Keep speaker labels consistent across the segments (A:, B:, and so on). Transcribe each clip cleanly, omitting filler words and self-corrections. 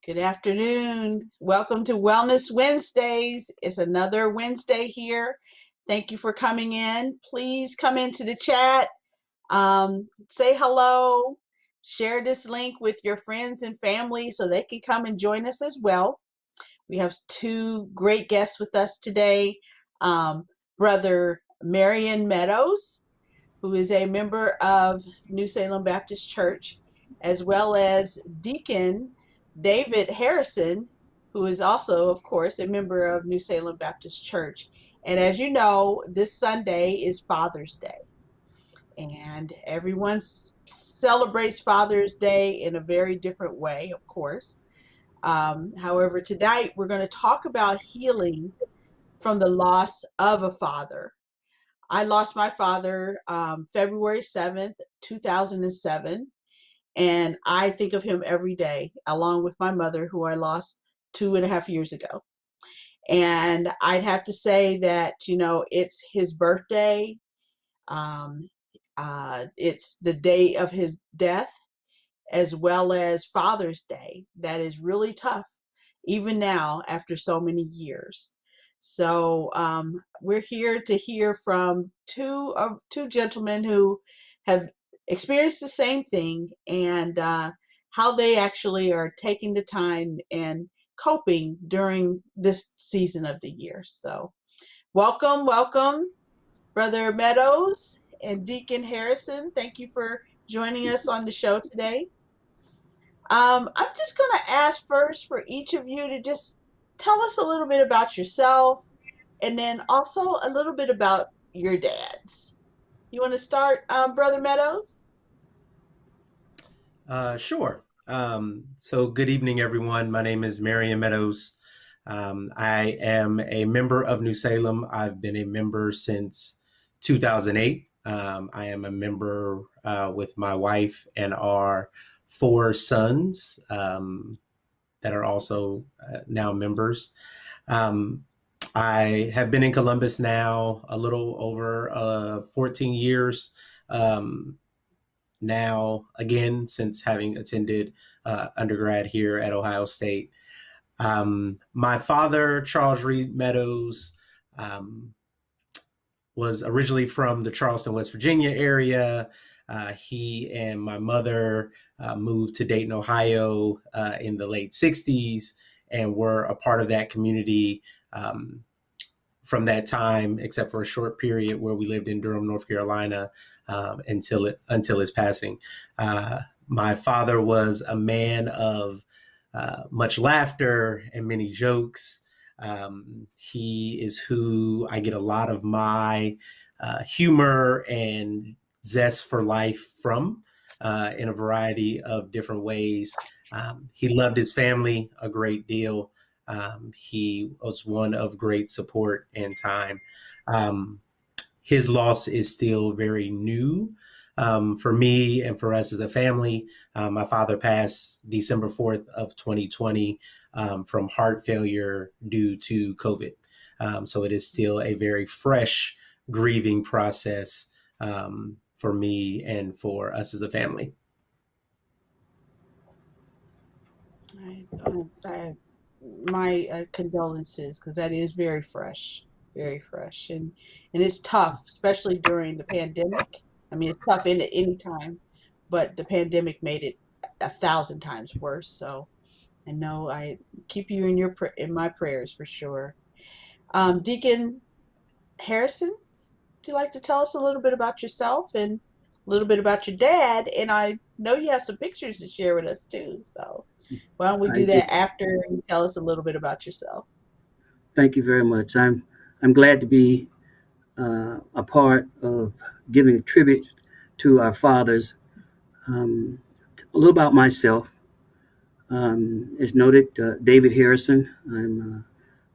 A: Good afternoon. Welcome to Wellness Wednesdays. It's another Wednesday here. Thank you for coming in. Please come into the chat, say hello, share this link with your friends and family so they can come and join us as well. We have two great guests with us today. Brother Marion Meadows, who is a member of New Salem Baptist Church, as well as Deacon David Harrison, who is also, of course, a member of New Salem Baptist Church. And as you know, this Sunday is Father's Day, and everyone celebrates Father's Day in a very different way, of course. However, tonight we're going to talk about healing from the loss of a father. I lost my father February 7th, 2007, and I think of him every day, along with my mother, who I lost 2.5 years ago. And I'd have to say that, it's his birthday. Um, it's the day of his death, as well as Father's Day. That is really tough, even now after so many years. So we're here to hear from two gentlemen who have experienced the same thing, and how they actually are taking the time and coping during this season of the year. So welcome, Brother Meadows and Deacon Harrison. Thank you for joining us on the show today. I'm just going to ask first for each of you to just tell us a little bit about yourself, and then also a little bit about your dads. You want to start, Brother Meadows?
B: Sure. So good evening, everyone. My name is Marion Meadows. I am a member of New Salem. I've been a member since 2008. I am a member with my wife and our four sons that are also now members. Um, I have been in Columbus now a little over 14 years. Now, again, since having attended undergrad here at Ohio State. My father, Charles Reed Meadows, was originally from the Charleston, West Virginia area. He and my mother moved to Dayton, Ohio in the late 60s and were a part of that community from that time, except for a short period where we lived in Durham, North Carolina, until his passing. My father was a man of much laughter and many jokes. He is who I get a lot of my humor and zest for life from in a variety of different ways. He loved his family a great deal. He was one of great support and time. Um, his loss is still very new for me and for us as a family. My father passed December 4th of 2020 from heart failure due to COVID. So it is still a very fresh grieving process for me and for us as a family.
A: I my condolences, because that is very fresh, and it's tough, especially during the pandemic. I mean, it's tough in any time, but the pandemic made it 1,000 times worse. So I know I keep you in in my prayers for sure. Deacon Harrison, would you like to tell us a little bit about yourself and a little bit about your dad? And I know you have some pictures to share with us too. So why don't we
C: I
A: do
C: do.
A: that after you tell us a little bit about yourself?
C: Thank you very much. I'm glad to be a part of giving a tribute to our fathers. Um, a little about myself. As noted, David Harrison. I'm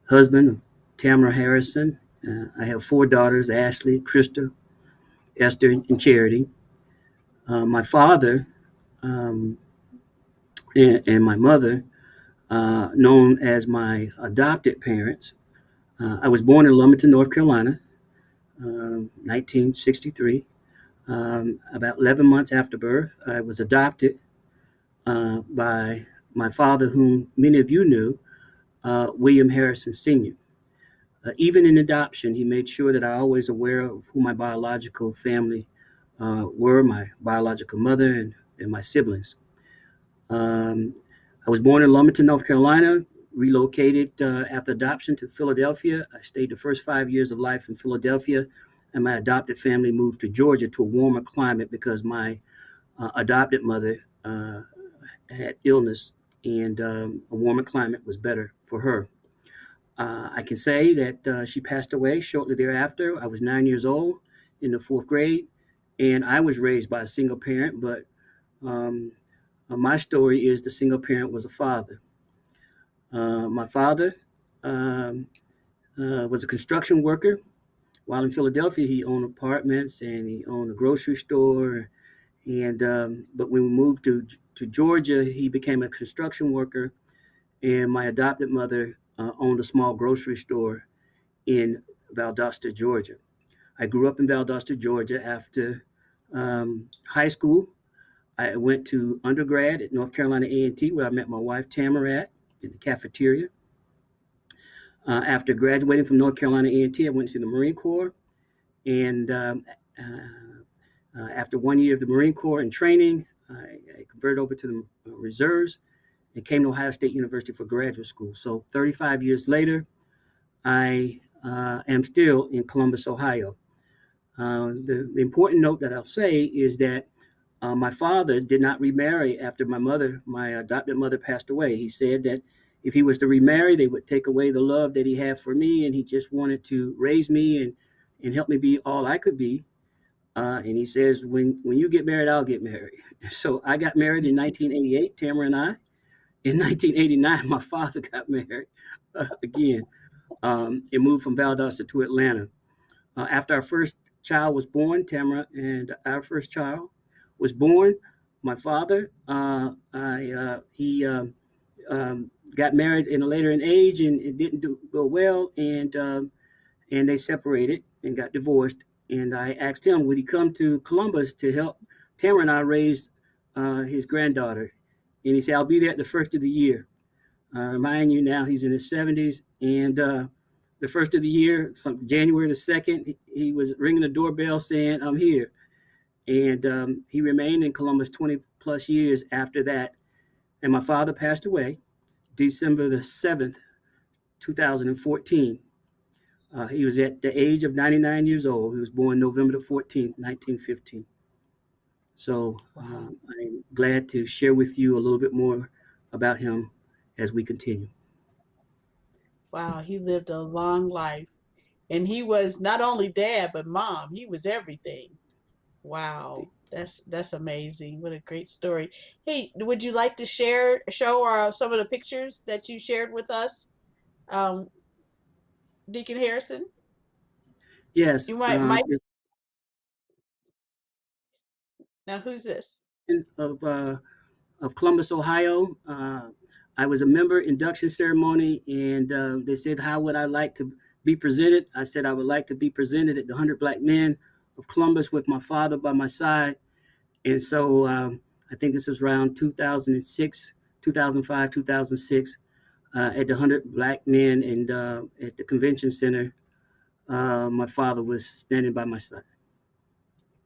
C: a husband of Tamara Harrison. I have four daughters: Ashley, Krista, Esther, and Charity. My father um, and my mother, known as my adopted parents. I was born in Lumberton, North Carolina, 1963. About 11 months after birth, I was adopted by my father, whom many of you knew, William Harrison Sr. Even in adoption, he made sure that I always aware of who my biological family were, my biological mother and my siblings. Um, I was born in Lumberton, North Carolina, relocated after adoption to Philadelphia. I stayed the first 5 years of life in Philadelphia, and my adopted family moved to Georgia to a warmer climate because my adopted mother had illness, and a warmer climate was better for her. I can say that she passed away shortly thereafter. I was 9 years old in the fourth grade, and I was raised by a single parent, but um, my story is the single parent was a father. My father um, was a construction worker. While in Philadelphia, he owned apartments and he owned a grocery store. And but when we moved to Georgia, he became a construction worker, and my adopted mother owned a small grocery store in Valdosta, Georgia. I grew up in Valdosta, Georgia. After high school, I went to undergrad at North Carolina A&T, where I met my wife Tamara at in the cafeteria. After graduating from North Carolina A&T, I went to the Marine Corps, and after 1 year of the Marine Corps in training, I converted over to the reserves and came to Ohio State University for graduate school. So 35 years later, I am still in Columbus, Ohio. The important note that I'll say is that my father did not remarry after my adopted mother, passed away. He said that if he was to remarry, they would take away the love that he had for me, and he just wanted to raise me and help me be all I could be. And he says, when you get married, I'll get married. So I got married in 1988, Tamara and I. In 1989, my father got married again and moved from Valdosta to Atlanta. After our first child was born, Tamara and our first child was born, my father, he got married in a later in age, and it didn't go well, and they separated and got divorced. And I asked him, would he come to Columbus to help Tamara and I raise his granddaughter? And he said, I'll be there at the first of the year. Mind you, now he's in his 70s, and the first of the year, January the 2nd, he was ringing the doorbell saying, I'm here. And he remained in Columbus 20 plus years after that. And my father passed away December the 7th, 2014. He was at the age of 99 years old. He was born November the 14th, 1915. So
A: Wow.
C: I'm glad to share with you a little bit more about him as we continue.
A: Wow, he lived a long life. And he was not only dad, but mom. He was everything. Wow. That's amazing. What a great story. Hey, would you like to show some of the pictures that you shared with us, um, Deacon Harrison?
C: Yes,
A: You might now who's this?
C: of Columbus, Ohio. I was a member induction ceremony, and they said, how would I like to be presented? I said, I would like to be presented at the 100 Black Men of Columbus with my father by my side. And so I think this was around 2006, 2005, 2006, at the 100 Black Men and at the convention center. My father was standing by my side.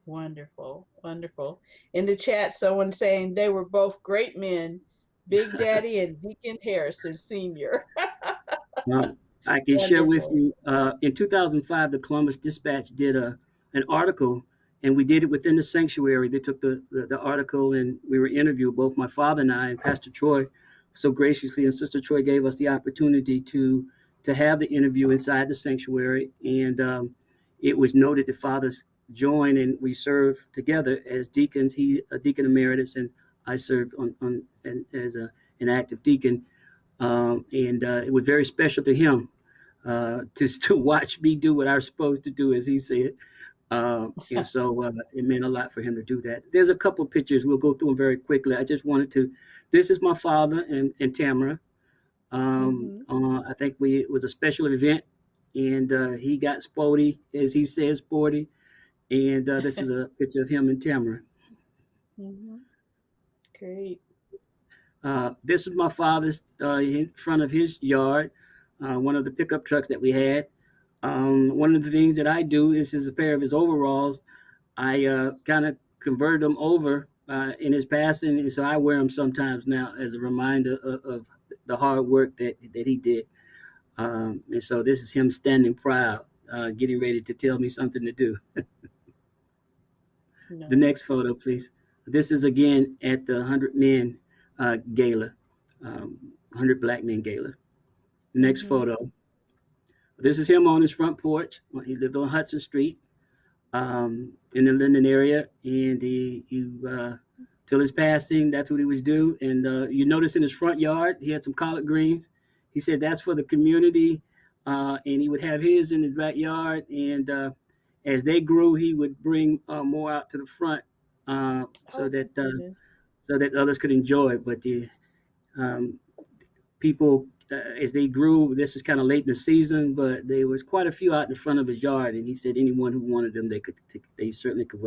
A: Wonderful, wonderful. In the chat, someone saying they were both great men, Big Daddy and Deacon Harrison Sr.
C: Um, I can share with
A: Wonderful.
C: you. In 2005, the Columbus Dispatch did an article, and we did it within the sanctuary. They took the article, and we were interviewed, both my father and I, and Pastor Troy, so graciously, and Sister Troy gave us the opportunity to have the interview inside the sanctuary, and it was noted that fathers joined, and we served together as deacons. He a deacon emeritus, and I served as an active deacon, and it was very special to him to watch me do what I was supposed to do, as he said. And so it meant a lot for him to do that. There's a couple of pictures. We'll go through them very quickly. I just wanted to. This is my father and Tamara.
A: Hmm.
C: I think it was a special event, and he got sporty, as he says, sporty. And this is a picture of him and Tamara.
A: Hmm. Great.
C: This is my father's in front of his yard, one of the pickup trucks that we had. One of the things that I do is a pair of his overalls. I kind of converted them over in his passing, and so I wear them sometimes now as a reminder of the hard work that he did. And so this is him standing proud, getting ready to tell me something to do. The next
A: Nice.
C: photo, please. This is again at the 100 Men Gala, 100 Black Men Gala. The next
A: Mm-hmm.
C: photo. This is him on his front porch. He lived on Hudson Street in the Linden area, and till his passing, that's what he was doing. And you notice in his front yard, he had some collard greens. He said that's for the community, and he would have his in his backyard. And as they grew, he would bring more out to the front so
A: Oh my
C: that
A: goodness.
C: others could enjoy it. But the um, people, as they grew, this is kind of late in the season, but there was quite a few out in front of his yard, and he said anyone who wanted them, they certainly could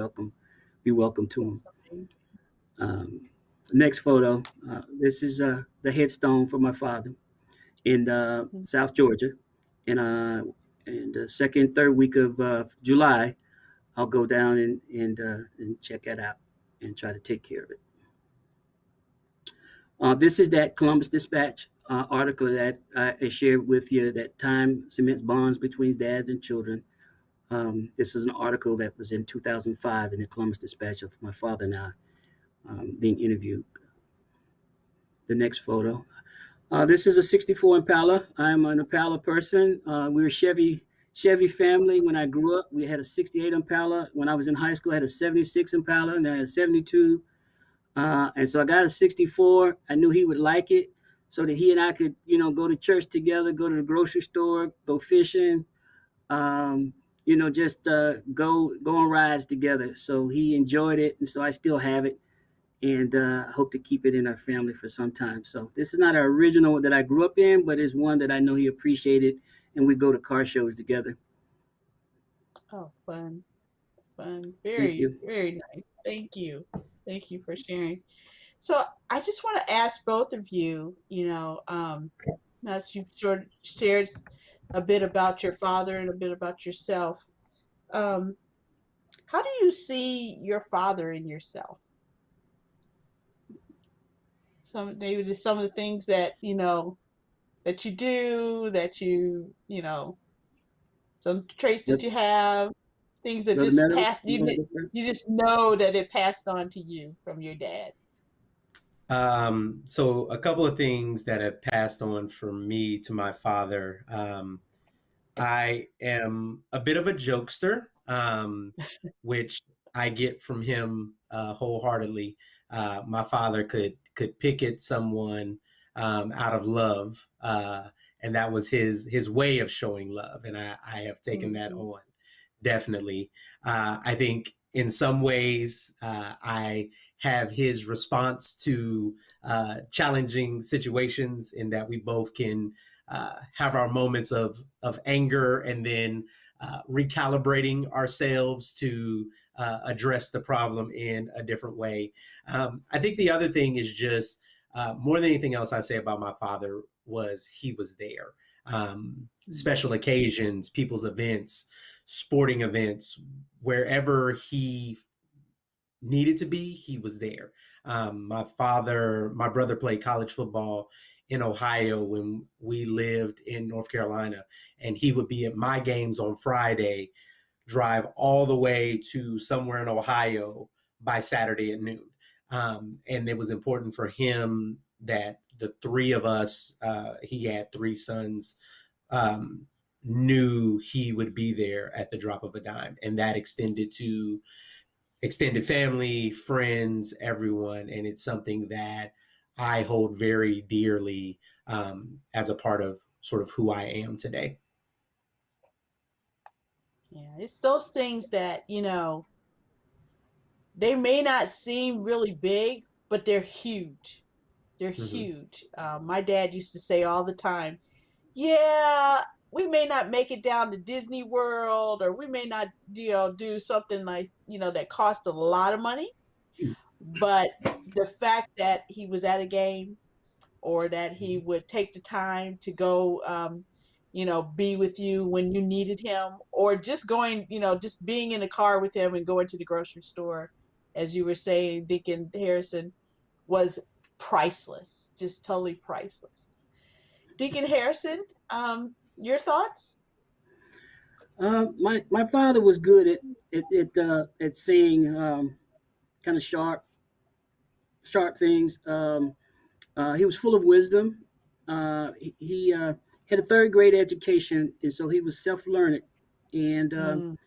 C: be welcome to them.
A: That's amazing.
C: Next photo. This is the headstone for my father in
A: Mhm.
C: South Georgia, and the second, third week of July, I'll go down and check that out and try to take care of it. This is that Columbus Dispatch article that I shared with you, that time cements bonds between dads and children. This is an article that was in 2005 in the Columbus Dispatch of my father and I being interviewed. The next photo. This is a 64 Impala. I'm an Impala person. We were Chevy family when I grew up. We had a 68 Impala. When I was in high school, I had a 76 Impala, and I had a 72. And so I got a 64. I knew he would like it, so that he and I could, go to church together, go to the grocery store, go fishing, just go on rides together. So he enjoyed it, and so I still have it, and I hope to keep it in our family for some time. So this is not our original that I grew up in, but it's one that I know he appreciated, and we go to car shows together.
A: Oh, fun, fun.
C: Thank
A: Very,
C: you.
A: very nice. Thank you. Thank you for sharing. So I just want to ask both of you, now that you've sort of shared a bit about your father and a bit about yourself, um, how do you see your father in yourself? Maybe just some of the things that, that you do, some traits that
C: Brother,
A: you have, things that
C: Brother
A: just
C: Meadows,
A: passed,
C: you want to go first?
A: you just know that it passed on to you from your dad.
B: So a couple of things that have passed on from me to my father. I am a bit of a jokester, which I get from him wholeheartedly. My father could pick at someone out of love, and that was his way of showing love, and I have taken that
A: Hmm.
B: on definitely. I think in some ways I have his response to challenging situations, in that we both can have our moments of anger, and then recalibrating ourselves to address the problem in a different way. I think the other thing is just more than anything else I'd say about my father was he was there. Special occasions, people's events, sporting events, wherever he needed to be, he was there. My brother played college football in Ohio when we lived in North Carolina, and he would be at my games on Friday, drive all the way to somewhere in Ohio by Saturday at noon. And it was important for him that the three of us, he had three sons, um, knew he would be there at the drop of a dime. And that extended to extended family, friends, everyone. And it's something that I hold very dearly as a part of sort of who I am today.
A: Yeah, it's those things that, they may not seem really big, but they're huge. They're
B: Mm-hmm.
A: huge. My dad used to say all the time, yeah, we may not make it down to Disney World, or we may not, do something like, that cost a lot of money, but the fact that he was at a game, or that he would take the time to go, be with you when you needed him, or just going, just being in the car with him and going to the grocery store, as you were saying, Deacon Harrison, was priceless, just totally priceless. Deacon Harrison, your thoughts?
C: My father was good at saying kind of sharp things. He was full of wisdom. He had a third grade education, and so he was self learned. And
A: Mm,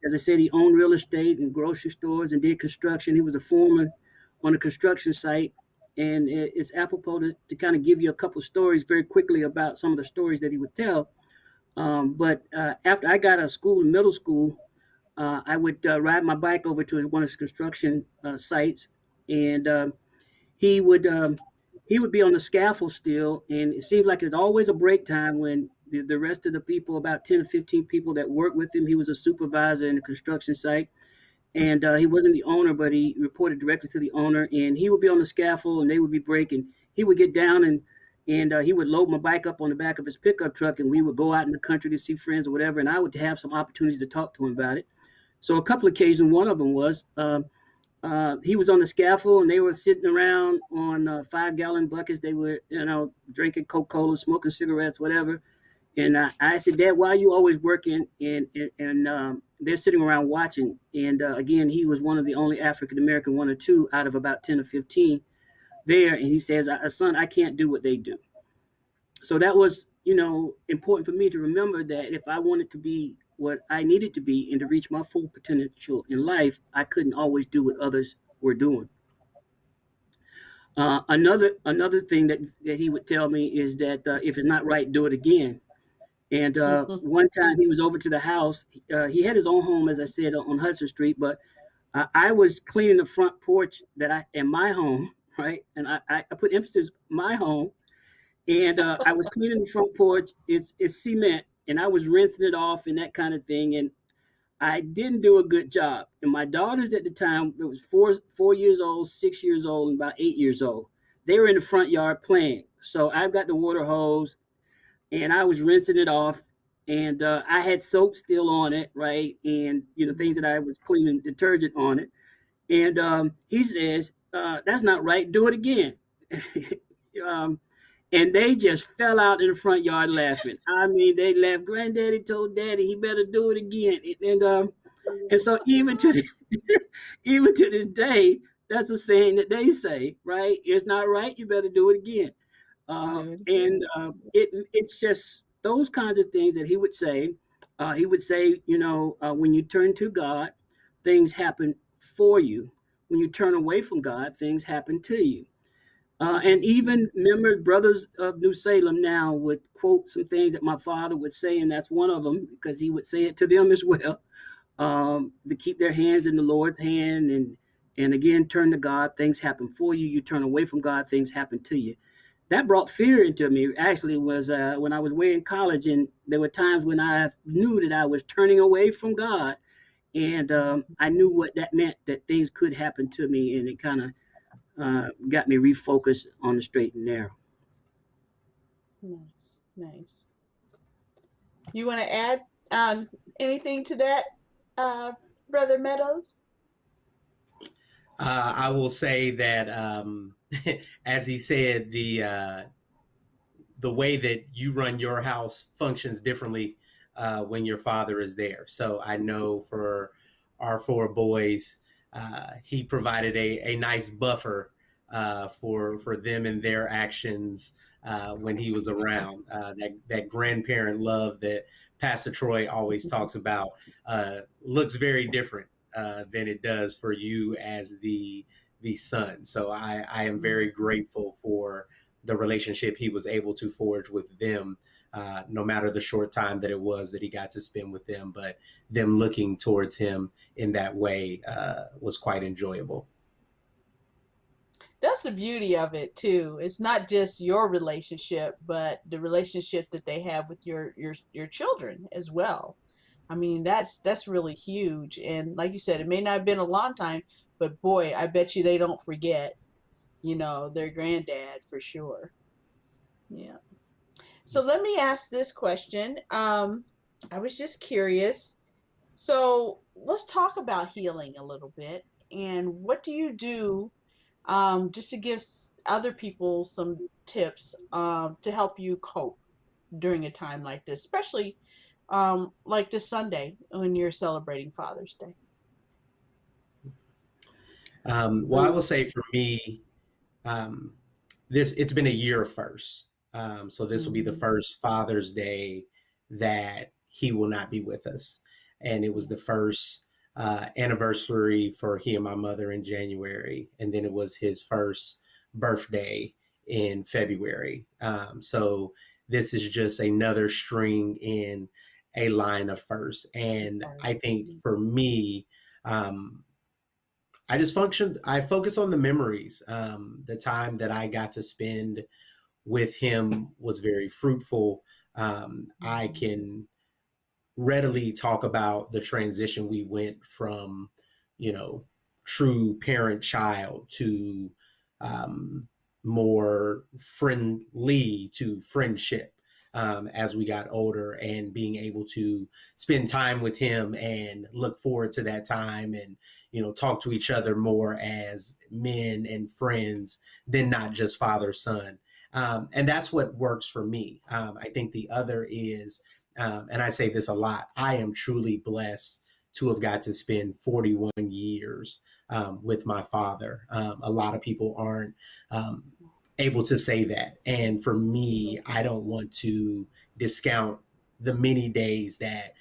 C: as I said, he owned real estate and grocery stores and did construction. He was a foreman on a construction site. And it's apropos to kind of give you a couple of stories very quickly about some of the stories that he would tell. But after I got out of school, middle school, I would ride my bike over to one of his construction sites, and he would um, he would be on the scaffold still, and it seems like there's always a break time when the rest of the people, about 10 or 15 people that worked with him, he was a supervisor in the construction site, and he wasn't the owner, but he reported directly to the owner, and he would be on the scaffold, and they would be breaking. He would get down and he would load my bike up on the back of his pickup truck, and we would go out in the country to see friends or whatever, and I would have some opportunities to talk to him about it. So a couple of occasions, one of them was he was on the scaffold and they were sitting around on 5-gallon buckets. They were, drinking Coca-Cola, smoking cigarettes, whatever. And I said, Dad, why are you always working? And they're sitting around watching. And again, he was one of the only African American, one or two out of about 10 or 15 there. And he says, son, I can't do what they do. So that was, important for me to remember that if I wanted to be what I needed to be and to reach my full potential in life, I couldn't always do what others were doing. Another thing that he would tell me is that if it's not right, do it again. And one time he was over to the house. He had his own home, as I said, on Hudson Street, but I was cleaning the front porch in my home, right? And I put emphasis my home, and I was cleaning the front porch. It's cement, and I was rinsing it off and that kind of thing. And I didn't do a good job. And my daughters at the time, it was 4 years old, 6 years old, and about 8 years old. They were in the front yard playing. So I've got the water hose, and I was rinsing it off, and I had soap still on it, right? And things that I was cleaning detergent on it. And he says, "That's not right. Do it again." um, and they just fell out in the front yard laughing. I mean, they laughed. Granddaddy told Daddy he better do it again, and so even to this day, that's a saying that they say, right? It's not right. You better do it again. It's just those kinds of things that he would say. He would say, when you turn to God, things happen for you. When you turn away from God, things happen to you. And even members, brothers of New Salem now would quote some things that my father would say, and that's one of them because he would say it to them as well. To keep their hands in the Lord's hand, and again, turn to God, things happen for you. You turn away from God, things happen to you. That brought fear into me. Actually, was when I was way in college, and there were times when I knew that I was turning away from God, and I knew what that meant, that things could happen to me, and it kind of got me refocused on the straight and narrow.
A: Nice, nice. You want to add anything to that, uh, Brother Meadows?
B: I will say that, as he said, the way that you run your house functions differently when your father is there. So I know for our four boys, he provided a nice buffer for them and their actions when he was around. That grandparent love that Pastor Troy always talks about looks very different than it does for you as the son. So I am very grateful for the relationship he was able to forge with them, no matter the short time that it was that he got to spend with them. But them looking towards him in that way was quite enjoyable.
A: That's the beauty of it too. It's not just your relationship, but the relationship that they have with your children as well. I mean, that's really huge. And like you said, it may not have been a long time, but boy, I bet you they don't forget, their granddad for sure. Yeah. So let me ask this question. I was just curious. So let's talk about healing a little bit. And what do you do, just to give other people some tips, to help you cope during a time like this, especially like this Sunday when you're celebrating Father's Day?
B: Well, I will say for me, um, it's been a year of first. So this will be the
A: Mm-hmm.
B: first Father's Day that he will not be with us, and it was the first anniversary for he and my mother in January, and then it was his first birthday in February. So this is just another string in a line of first, and I think for me. Um, I just functioned. I focus on the memories. The time that I got to spend with him was very fruitful. I
A: Mm-hmm.
B: can readily talk about the transition we went from, you know, true parent child to um, more friendly to friendship as we got older, and being able to spend time with him and look forward to that time, and talk to each other more as men and friends than not just father son. And that's what works for me. I think the other is, and I say this a lot, I am truly blessed to have got to spend 41 years with my father. A lot of people aren't able to say that. And for me, I don't want to discount the many days that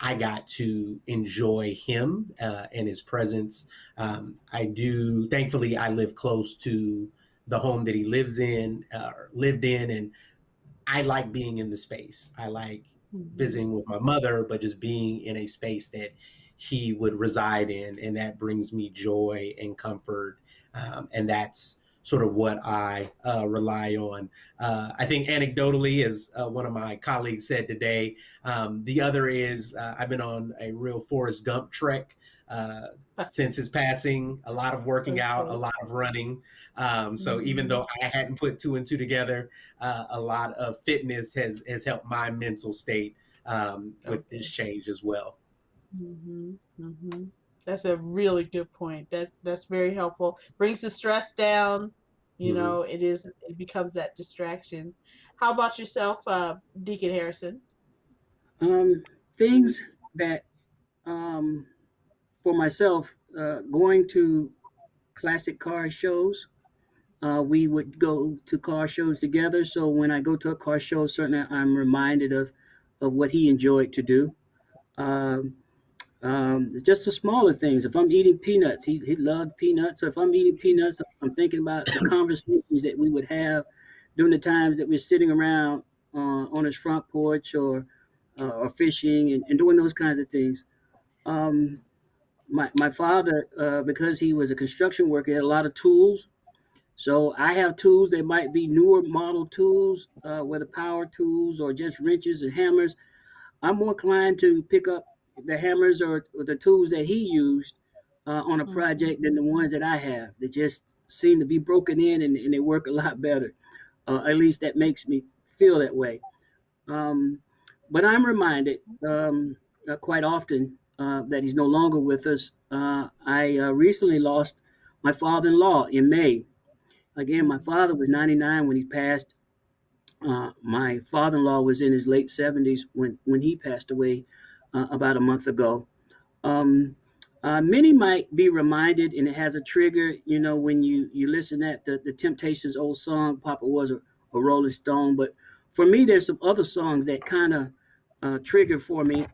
B: I got to enjoy him and his presence. I do, thankfully, I live close to the home that he lived in, and I like being in the space. I like
A: Mm-hmm.
B: visiting with my mother, but just being in a space that he would reside in, and that brings me joy and comfort. And that's sort of what I rely on. I think anecdotally, as one of my colleagues said today, the other is I've been on a real Forrest Gump trek. Since his passing, a lot of working out, a
A: Okay.
B: lot of running. So even
A: Mm-hmm.
B: though I hadn't put two and two together, a lot of fitness has helped my mental state with this
A: Okay.
B: change as well.
A: Mm-hmm. Mm-hmm. That's a really good point. That's very helpful. Brings the stress down.
B: Mhm.
A: It becomes that distraction. How about yourself, Deacon Harrison?
C: Um, things that um, for myself, going to classic car shows. We would go to car shows together. So when I go to a car show, certainly I'm reminded of what he enjoyed to do. Um, just the smaller things. If I'm eating peanuts, he loved peanuts. So if I'm eating peanuts, I'm thinking about the conversations that we would have during the times that we're sitting around on his front porch or fishing and doing those kinds of things. Um, my father, because he was a construction worker, had a lot of tools. So I have tools that might be newer model tools, whether power tools or just wrenches and hammers. I'm more inclined to pick up the hammers or the tools that he used on a
A: Mm-hmm.
C: project than the ones that I have. They just seem to be broken in and they work a lot better. At least that makes me feel that way. Um, but I'm reminded quite often that he's no longer with us. I recently lost my father-in-law in May. Again, my father was 99 when he passed. My father-in-law was in his late 70s when he passed away about a month ago. Um, Many might be reminded, and it has a trigger. When you listen at the Temptations' old song, "Papa was a Rolling Stone." But for me, there's some other songs that kind of trigger for me.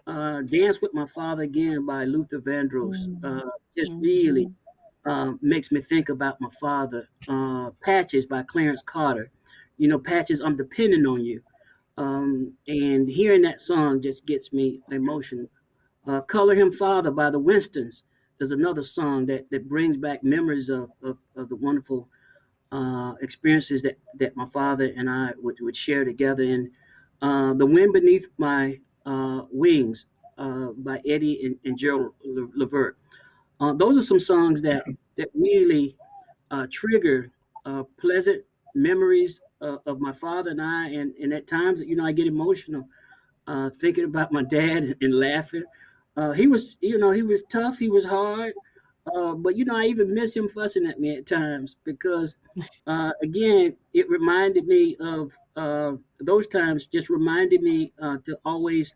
C: "Dance with My Father Again" by Luther Vandross just really
A: Mm-hmm.
C: makes me think about my father. "Patches" by Clarence Carter. Patches, I'm depending on you. And hearing that song just gets me emotional. "Color Him Father" by the Winstons is another song that brings back memories of the wonderful experiences that my father and I would share together. And "The Wind Beneath My Wings" by Eddie and Gerald Levert. Those are some songs that really trigger pleasant memories of my father and I, and at times, I get emotional thinking about my dad and laughing. He was tough, he was hard, but I even miss him fussing at me at times because, again, it reminded me of those times. Just reminded me to always,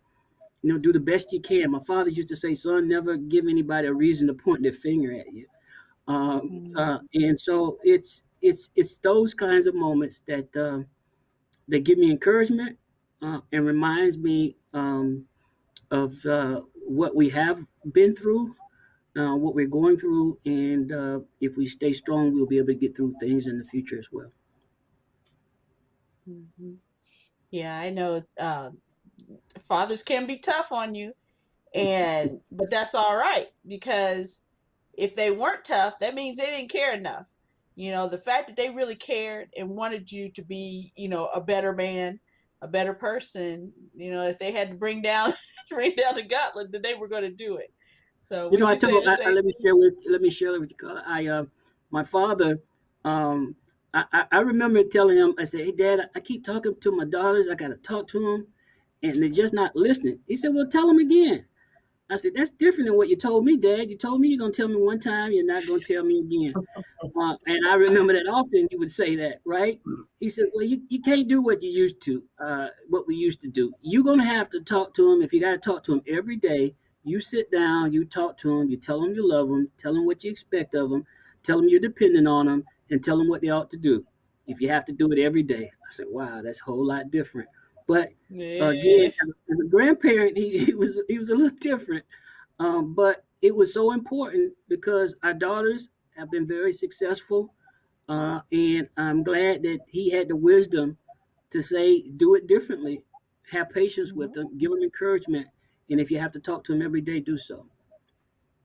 C: do the best you can. My father used to say, "Son, never give anybody a reason to point their finger at you." And so it's those kinds of moments that give me encouragement and reminds me of what we have been through, what we're going through, and if we stay strong, we'll be able to get through things in the future as well.
A: Mhm. Yeah, I know. Fathers can be tough on you, but that's all right because if they weren't tough, that means they didn't care enough. The fact that they really cared and wanted you to be, a better man, a better person. If they had to bring down bring down the gauntlet, then they were going to do it. So would
C: I
A: you say
C: told
A: the same
C: let me
A: thing?
C: share with you. Carl. My father, um, I remember telling him, I said, "Hey, Dad, I keep talking to my daughters. I got to talk to them, and they're just not listening." He said, "Well, tell them again." I said, "That's different than what you told me, Dad. You told me you're gonna tell me one time. You're not gonna tell me again." And I remember that often he would say that, right? He said, "Well, you can't do what you used to, what we used to do. You're going to have to talk to him. If you got to talk to him every day, you sit down, you talk to him, you tell him you love him, tell him what you expect of him, tell him you're dependent on him, and tell him what they ought to do. If you have to do it every day." I said, "Wow, that's a whole lot different." But again,
A: Yeah.
C: as a grandparent, he was a little different. But it was so important because our daughters have been very successful, and I'm glad that he had the wisdom to say, do it differently, have patience with
A: Mhm.
C: them, give them encouragement, and if you have to talk to them every day, do so.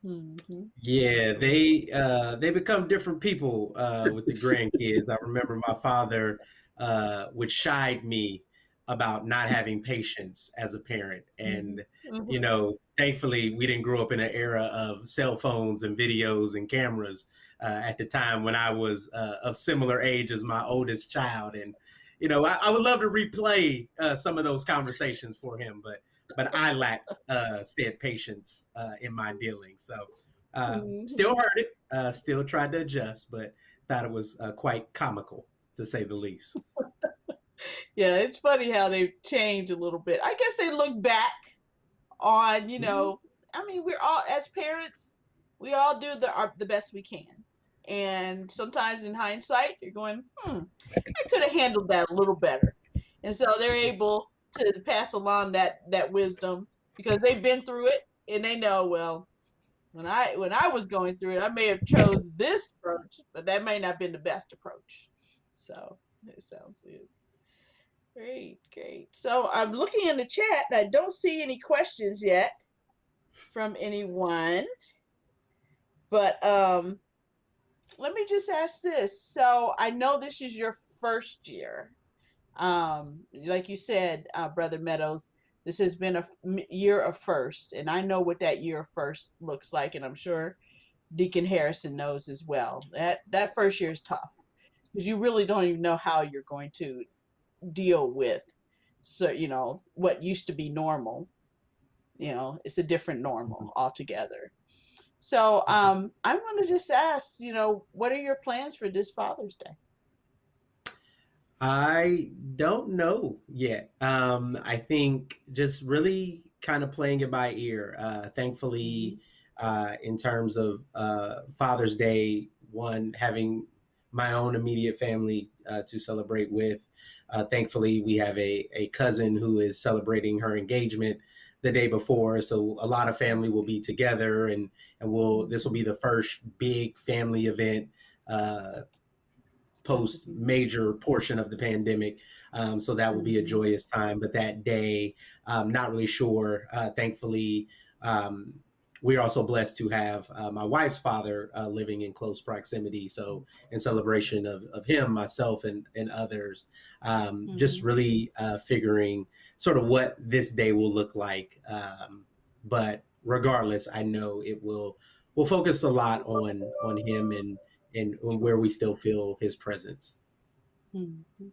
A: Mhm.
B: Yeah, they become different people with the grandkids. I remember my father would chide me about not having patience as a parent,
A: Mhm.
B: and
A: Mhm.
B: thankfully we didn't grow up in an era of cell phones and videos and cameras at the time when I was of similar age as my oldest child, and I would love to replay some of those conversations for him, but I lacked said patience in my dealings, so. Still
A: Mhm.
B: heard it, still tried to adjust, but thought it was quite comical to say the least.
A: Yeah, it's funny how they change a little bit. I guess they look back on,
B: Mhm.
A: I mean, we're all as parents, we all do the best we can. And sometimes in hindsight, you're going, I could have handled that a little better. And so they're able to pass along that wisdom because they've been through it and they know, well, when I was going through it, I may have chose this approach, but that may not have been the best approach. So it sounds good. Great, great. So I'm looking in the chat and I don't see any questions yet from anyone. But let me just ask this. So I know this is your first year. Like you said, Brother Meadows, this has been a year of first, and I know what that year of first looks like, and I'm sure Deacon Harrison knows as well. That first year is tough because you really don't even know how you're going to deal with, so what used to be normal. It's a different normal altogether. So I want to just ask, what are your plans for this Father's Day?
B: I don't know yet. I think just really kind of playing it by ear.
A: Mm-hmm.
B: Thankfully, in terms of Father's Day, one, having my own immediate family to celebrate with. Thankfully, we have a cousin who is celebrating her engagement the day before, so a lot of family will be together, and this will be the first big family event post major portion of the pandemic. So that will be a
A: Mm-hmm.
B: joyous time. But that day, not really sure. Thankfully, we're also blessed to have my wife's father living in close proximity. So, in celebration of him, myself, and others, just
A: Mm-hmm.
B: really figuring sort of what this day will look like. But regardless, I know it will focus a lot on him and where we still feel his presence.
A: Mm-hmm.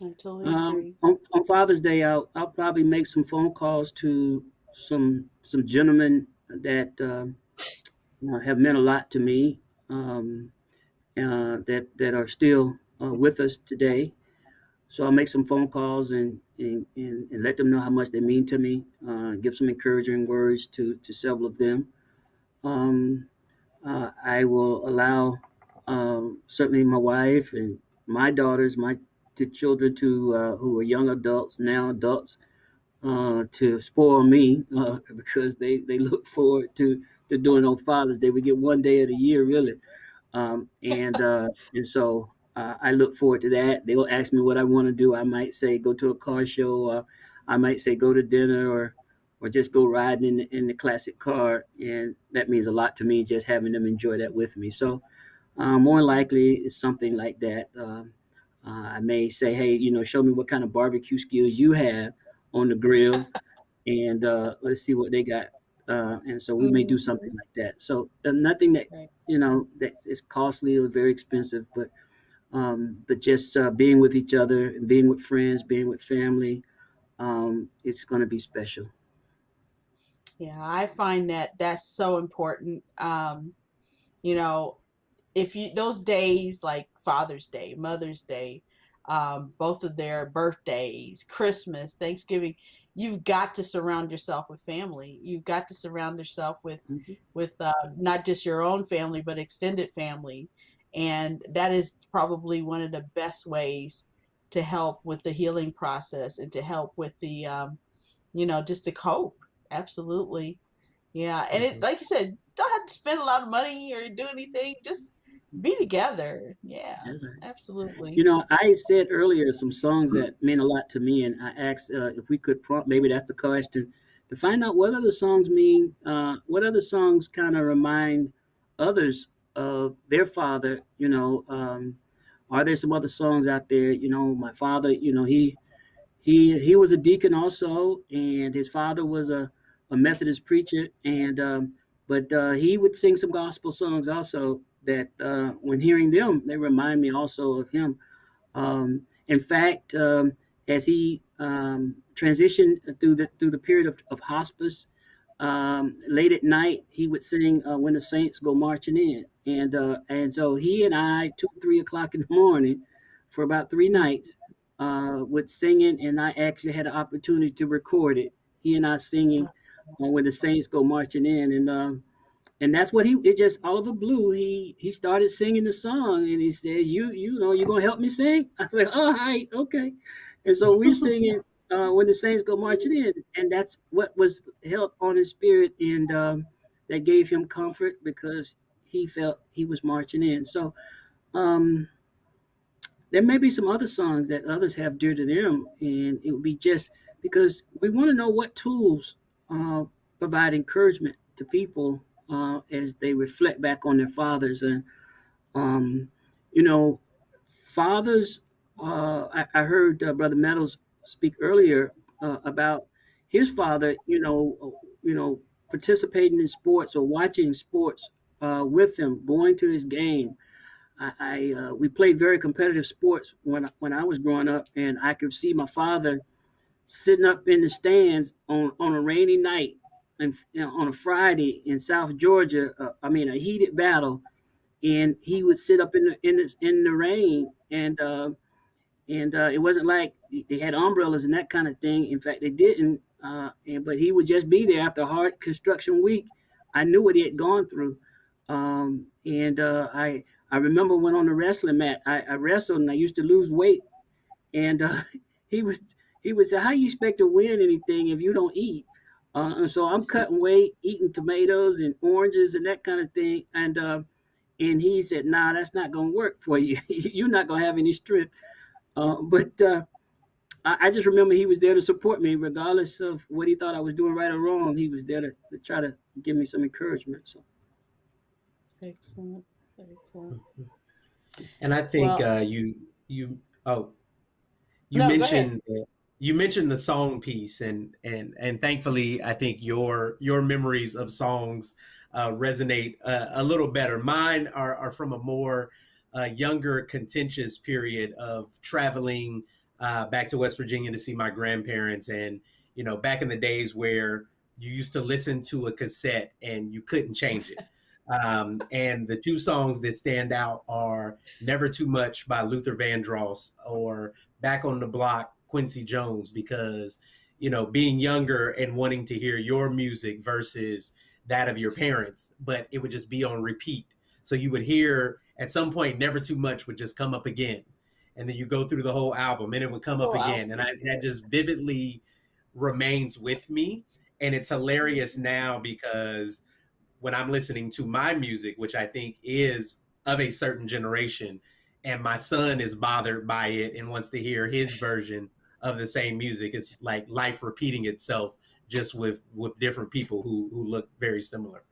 A: I totally agree.
C: On Father's Day, I'll probably make some phone calls to some gentlemen that have meant a lot to me, that are still with us today. So I'll make some phone calls and let them know how much they mean to me. Give some encouraging words to several of them. Um, I will allow certainly my wife and my daughters, my two children, to who are young adults, now adults, to spoil me, because they look forward to doing on Father's Day. We get one day of the year, really. And so I look forward to that. They'll ask me what I want to do. I might say go to a car show. I might say go to dinner, or just go riding in the classic car, and that means a lot to me, just having them enjoy that with me. So more likely it's something like that. I may say, hey, show me what kind of barbecue skills you have on the grill, and let's see what they got. And so we may do something
A: Mhm.
C: like that. So nothing that
A: Right.
C: that is costly or very expensive, but just being with each other and being with friends, being with family, it's going to be special.
A: Yeah, I find that that's so important. You know, if you those days like Father's Day, Mother's Day, both of their birthdays, Christmas, Thanksgiving, you've got to surround yourself with family. You've got to surround yourself
C: Hmm.
A: with not just your own family but extended family, and that is probably one of the best ways to help with the healing process and to help with the just to cope. Absolutely. Yeah, and it
B: Mhm.
A: like you said, don't have to spend a lot of money or do anything. Just be together. Yeah,
C: That's right.
A: absolutely.
C: I said earlier some songs that mean a lot to me, and I asked if we could prompt. Maybe that's the question, to find out what other songs mean. What other songs kind of remind others of their father. Are there some other songs out there? My father. He was a deacon also, and his father was a Methodist preacher, and but he would sing some gospel songs also. That when hearing them, they remind me also of him. In fact, as he transitioned through the period of hospice, late at night he would sing "When the Saints Go Marching In," and so he and I, 2, 3 o'clock in the morning, for about 3 nights, would sing it, and I actually had an opportunity to record it. He and I singing "When the Saints Go Marching In," and that's what it just all of a blue. He started singing the song, and he said, you gonna help me sing? I said, all right, okay. And so we singing when the saints go marching in, and that's what was held on his spirit, and that gave him comfort because he felt he was marching in. So um, there may be some other songs that others have dear to them, and it would be just because we want to know what tools uh, provide encouragement to people as they reflect back on their fathers. And um, you know, fathers. I heard Brother Meadows speak earlier about his father. Participating in sports or watching sports with him, going to his game. We played very competitive sports when I was growing up, and I could see my father sitting up in the stands on a rainy night and on a Friday in South Georgia. A heated battle, and he would sit up in the rain, and it wasn't like they had umbrellas and that kind of thing. In fact, they didn't. But he would just be there after a hard construction week. I knew what he had gone through, and I remember when on the wrestling mat, I wrestled and I used to lose weight, and he was he would say, "How you expect to win anything if you don't eat?" And so I'm cutting weight, eating tomatoes and oranges and that kind of thing, and he said, "Nah, that's not going to work for you. You're not going to have any strength." But I just remember he was there to support me, regardless of what he thought I was doing right or wrong. He was there to try to give me some encouragement. So,
A: Excellent. Excellent.
B: And I think
A: Well,
B: you
A: no, go ahead.
B: mentioned the song piece, and thankfully I think your memories of songs resonate a little better. Mine are from a more younger, contentious period of traveling back to West Virginia to see my grandparents. And, back in the days where you used to listen to a cassette and you couldn't change it. And the two songs that stand out are Never Too Much by Luther Vandross or Back on the Block, Quincy Jones, because, being younger and wanting to hear your music versus that of your parents, but it would just be on repeat. So you would hear at some point, Never Too Much would just come up again. And then you go through the whole album and it would come up again. And that just vividly remains with me. And it's hilarious now because when I'm listening to my music, which I think is of a certain generation, and my son is bothered by it and wants to hear his version of the same music, it's like life repeating itself, just with different people who look very similar.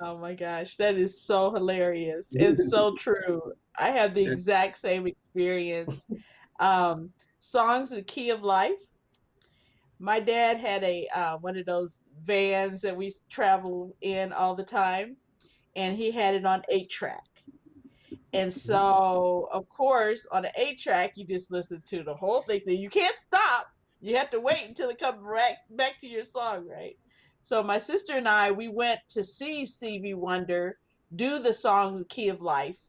A: Oh my gosh, that is so hilarious. It's so true. I have the
C: That's
A: exact same experience. Um, Songs, the Key of Life. My dad had a one of those vans that we travel in all the time, and he had it on 8 track. And so, of course, on the 8 track, you just listen to the whole thing. So you can't stop. You have to wait until it comes back to your song, right? So my sister and I, we went to see Stevie Wonder do the song "The Key of Life"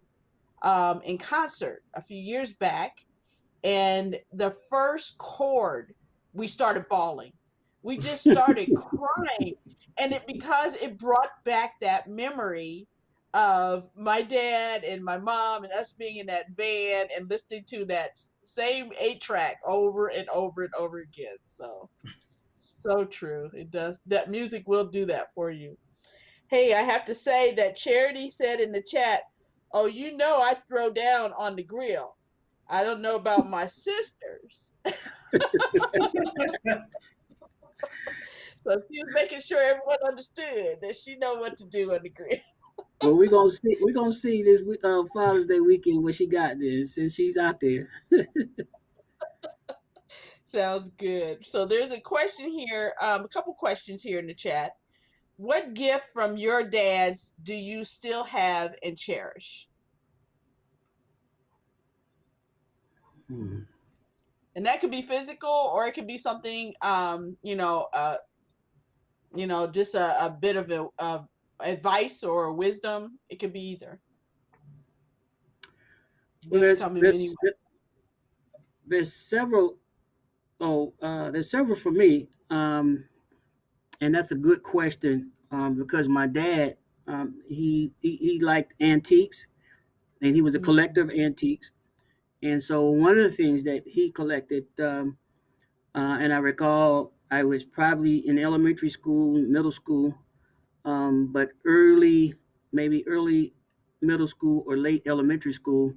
A: in concert a few years back, and the first chord, we started bawling. We just started crying. And because it brought back that memory of my dad and my mom and us being in that van and listening to that same 8 track over and over and over again. So true. It does. That music will do that for you. Hey, I have to say that Charity said in the chat, "Oh, I throw down on the grill. I don't know about my sisters." So she was making sure everyone understood that she know what to do on the grill.
C: well, we're gonna see this Father's Day weekend what she got this since she's out there.
A: Sounds good. So there's a question here, a couple questions here in the chat. What gift from your dads do you still have and cherish?
C: Hmm.
A: And that could be physical, or it could be something, just a bit of advice or wisdom. It could be either.
C: Well,
A: Gifts come in many ways.
C: there's several. There's several for me, and that's a good question because my dad he liked antiques and he was a collector of
A: Mhm.
C: antiques. And so one of the things that he collected, and I recall I was probably in elementary school, middle school, but maybe early middle school or late elementary school,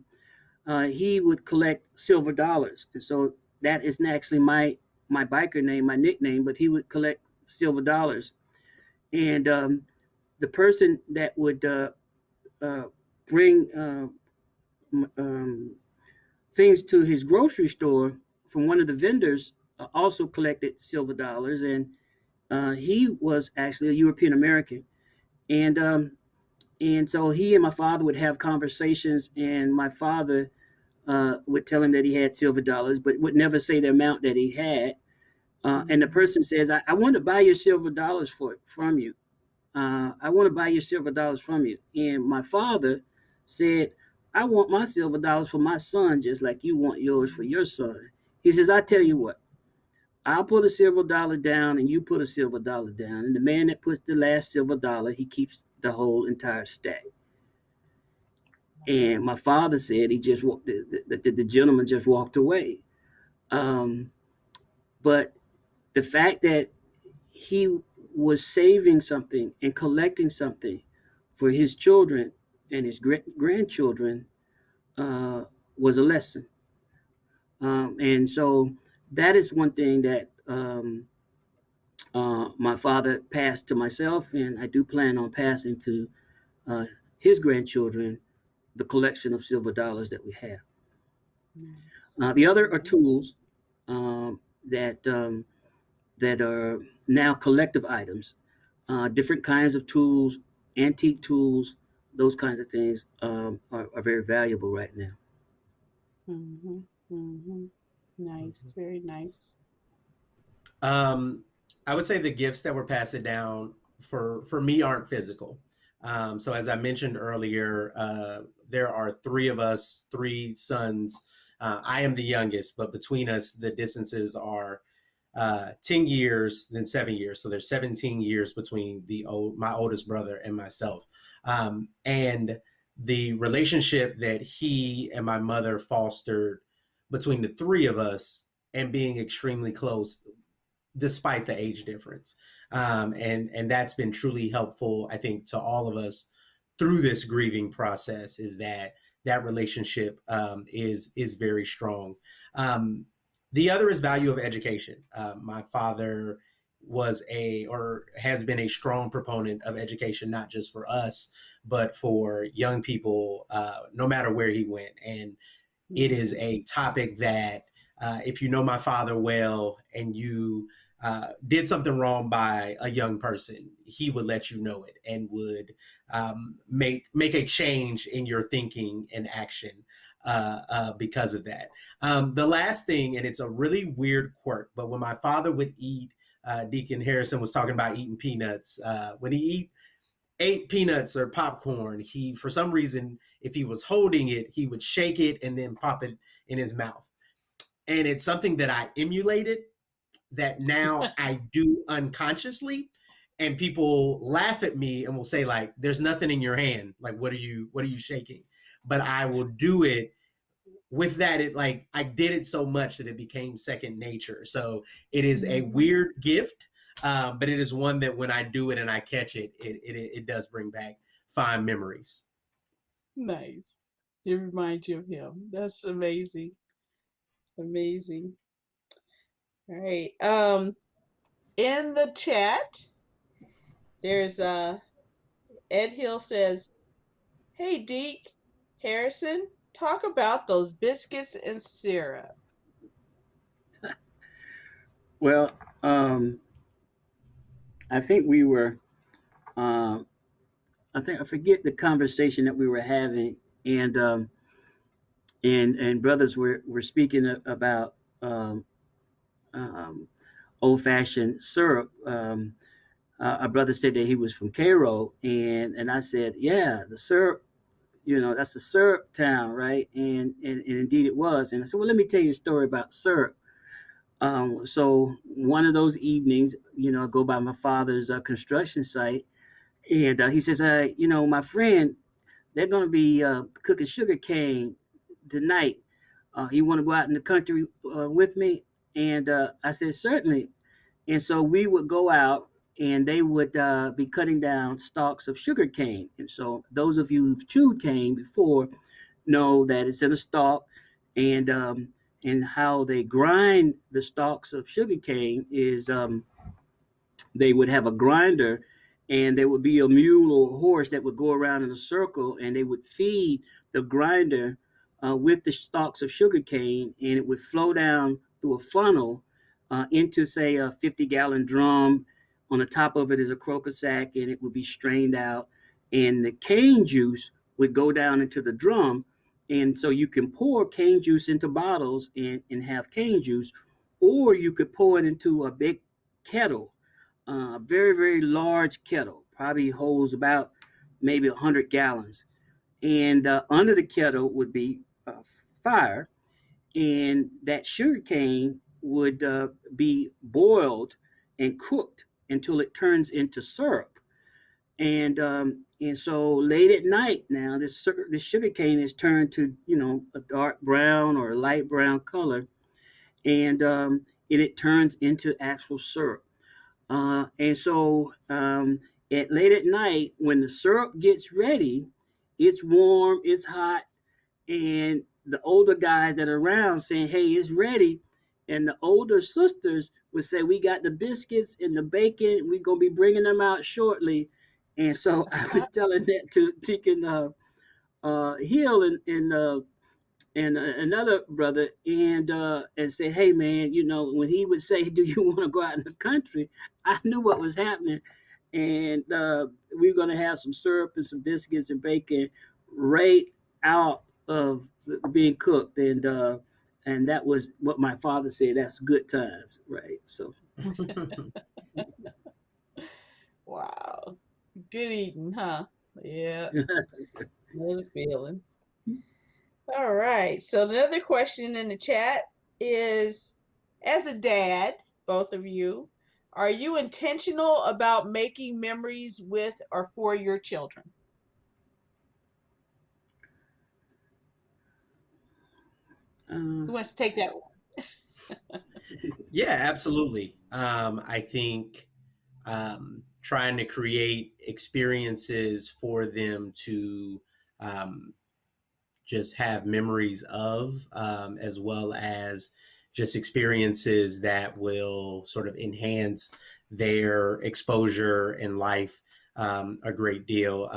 C: he would collect silver dollars. And so that is actually my biker name, my nickname, but he would collect silver dollars. And the person that would bring um, things to his grocery store from one of the vendors also collected silver dollars, and he was actually a European American, and and so he and my father would have conversations, and my father would tell him that he had silver dollars, but would never say the amount that he had. And the person says, I want to buy your silver dollars from you. I want to buy your silver dollars from you. And my father said, I want my silver dollars for my son, just like you want yours for your son. He says, I tell you what, I'll put a silver dollar down and you put a silver dollar down. And the man that puts the last silver dollar, he keeps the whole entire stack. And my father said he just walked, the gentleman just walked away. Um, but the fact that he was saving something and collecting something for his children and his grandchildren was a lesson. And so that is one thing that my father passed to myself, and I do plan on passing to uh, his grandchildren the collection of silver dollars that we have.
A: Nice.
C: The other are tools that that are now collective items, different kinds of tools, antique tools, those kinds of things are very valuable right now.
A: Mm-hmm. Mm-hmm. Nice, very nice.
B: Um, I would say the gifts that were passed down for me aren't physical. So as I mentioned earlier, there are three of us, three sons. I am the youngest, but between us, the distances are 10 years, then 7 years. So there's 17 years between my oldest brother and myself. And the relationship that he and my mother fostered between the three of us and being extremely close despite the age difference. And that's been truly helpful, I think, to all of us through this grieving process. Is that relationship is very strong. The other is value of education. My father has been a strong proponent of education, not just for us, but for young people, no matter where he went. And it is a topic that, if you know my father well and you did something wrong by a young person, he would let you know it and would make a change in your thinking and action because of that. The last thing, and it's a really weird quirk, but when my father would eat, Deacon Harrison was talking about eating peanuts. When he ate peanuts or popcorn, he, for some reason, if he was holding it, he would shake it and then pop it in his mouth. And it's something that I emulated, that now I do unconsciously, and people laugh at me and will say, like, there's nothing in your hand, like what are you shaking? But I will do it with that. It, like, I did it so much that it became second nature. So it is a weird gift, but it is one that when I do it and I catch it, it does bring back fond memories.
A: Nice. It reminds you of him. That's amazing. Amazing. All right. In the chat, there's Ed Hill says, "Hey Deke, Harrison, talk about those biscuits and syrup."
C: Well, I think we were. Um, I forget the conversation that we were having, and brothers were speaking about um, old fashioned syrup. A brother said that he was from Cairo, and I said, yeah, the syrup. That's a syrup town, right? And indeed it was. And I said, well, let me tell you a story about syrup. So one of those evenings, I go by my father's construction site, and he says, my friend, they're going to be cooking sugar cane tonight. You want to go out in the country with me? And I said, certainly. And so we would go out, and they would be cutting down stalks of sugar cane. And so those of you who've chewed cane before know that it's in a stalk, and how they grind the stalks of sugar cane is they would have a grinder, and there would be a mule or a horse that would go around in a circle, and they would feed the grinder with the stalks of sugar cane, and it would flow down through a funnel into, say, a 50-gallon drum. On the top of it is a croaker sack, and it would be strained out, and the cane juice would go down into the drum. And so you can pour cane juice into bottles and have cane juice, or you could pour it into a big kettle, a very, very large kettle, probably holds about maybe 100 gallons. And under the kettle would be fire, and that sugar cane would be boiled and cooked until it turns into syrup. And so late at night, now this sugar cane is turned to a dark brown or a light brown color, and it turns into actual syrup. And so at late at night, when the syrup gets ready, it's warm, it's hot, and the older guys that are around saying, "Hey, it's ready." And the older sisters would say, "We got the biscuits and the bacon. We're gonna be bringing them out shortly." And so I was telling that to Deacon Hill and another brother, and say, "Hey, man, when he would say, 'Do you want to go out in the country?' I knew what was happening, and we were gonna have some syrup and some biscuits and bacon right out of being cooked." And and that was what my father said. That's good times, right? So
A: Wow. Good eating, huh? Yeah, know the feeling. All right. So another question in the chat is, as a dad, both of you, are you intentional about making memories with or for your children?
C: uh,
A: Who wants to take that one?
B: Yeah, absolutely. I think trying to create experiences for them to um, just have memories of, as well as just experiences that will sort of enhance their exposure in life a great deal.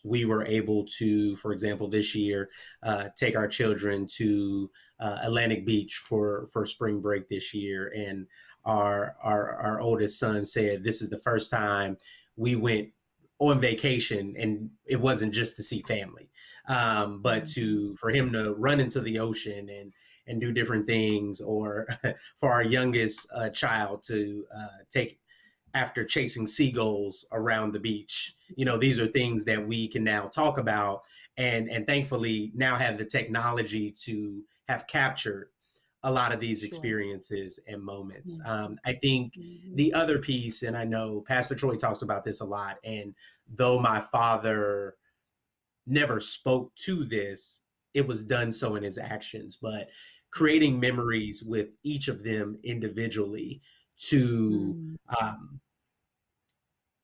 B: We were able to, for example, this year, take our children to Atlantic Beach for spring break this year, and our oldest son said this is the first time we went on vacation and it wasn't just to see family, but to for him to run into the ocean and do different things, or for our youngest child to take after chasing seagulls around the beach. These are things that we can now talk about, and thankfully now have the technology to have captured a lot of these
A: Sure.
B: experiences and moments.
A: Mhm.
B: I think
A: Mhm.
B: the other piece, and I know Pastor Troy talks about this a lot, and though my father never spoke to this, it was done so in his actions, but creating memories with each of them individually to
A: Mhm.
B: um,